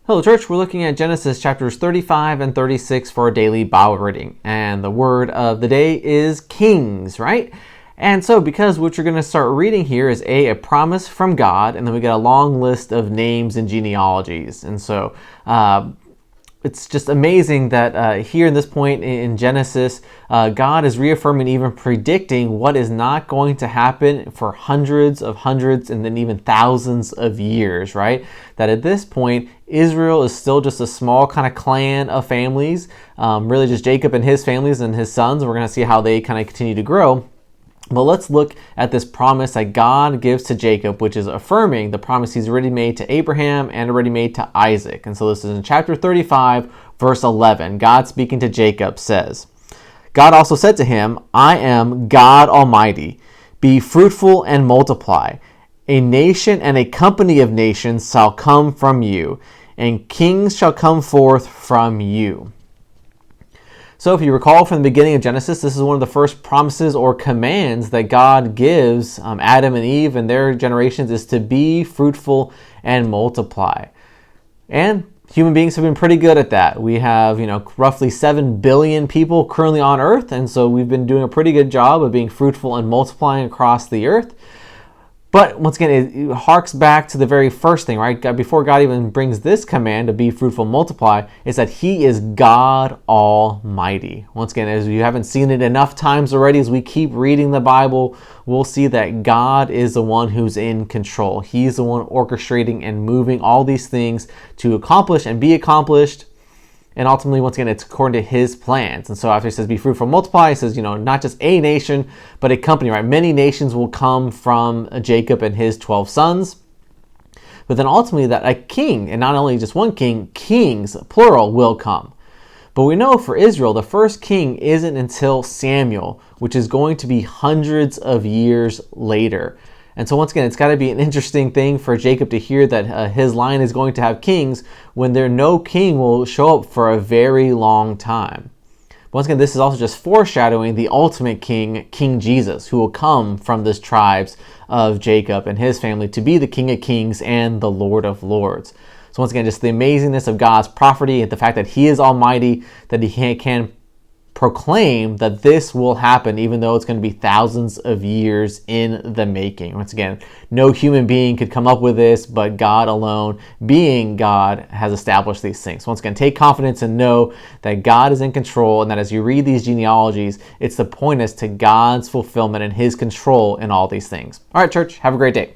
Hello, church. We're looking at Genesis chapters 35 and 36 for our daily Bible reading. And the word of the day is kings, right? And so because what you're going to start reading here is a promise from God, and then we got a long list of names and genealogies. And so it's just amazing that here in this point in Genesis, God is reaffirming, even predicting what is not going to happen for hundreds, and then even thousands of years, right? That at this point, Israel is still just a small kind of clan of families, really just Jacob and his families and his sons. We're going to see how they kind of continue to grow. But let's look at this promise that God gives to Jacob, which is affirming the promise he's already made to Abraham and already made to Isaac. And so this is in chapter 35, verse 11. God speaking to Jacob says, God also said to him, I am God Almighty. Be fruitful and multiply. A nation and a company of nations shall come from you, and kings shall come forth from you. So if you recall from the beginning of Genesis, this is one of the first promises or commands that God gives Adam and Eve and their generations, is to be fruitful and multiply. And human beings have been pretty good at that. We have, roughly 7 billion people currently on earth, and so we've been doing a pretty good job of being fruitful and multiplying across the earth. But once again, it harks back to the very first thing, right? Before God even brings this command to be fruitful, multiply, is that He is God Almighty. Once again, as you haven't seen it enough times already, as we keep reading the Bible, we'll see that God is the one who's in control. He's the one orchestrating and moving all these things to accomplish and be accomplished. And ultimately, once again, it's according to His plans. And so after He says, be fruitful, multiply, He says, not just a nation, but a company, right? Many nations will come from Jacob and his 12 sons. But then ultimately that a king, and not only just one king, kings, plural, will come. But we know for Israel, the first king isn't until Samuel, which is going to be hundreds of years later. And so once again, it's got to be an interesting thing for Jacob to hear that his line is going to have kings when no king will show up for a very long time. Once again, this is also just foreshadowing the ultimate king, King Jesus, who will come from this tribes of Jacob and his family to be the King of Kings and the Lord of Lords. So once again, just the amazingness of God's prophecy and the fact that He is almighty, that He can proclaim that this will happen even though it's going to be thousands of years in the making. Once again, no human being could come up with this, but God alone, being God, has established these things. So once again, take confidence and know that God is in control, and that as you read these genealogies, it's the point as to God's fulfillment and His control in all these things. All right, church, have a great day.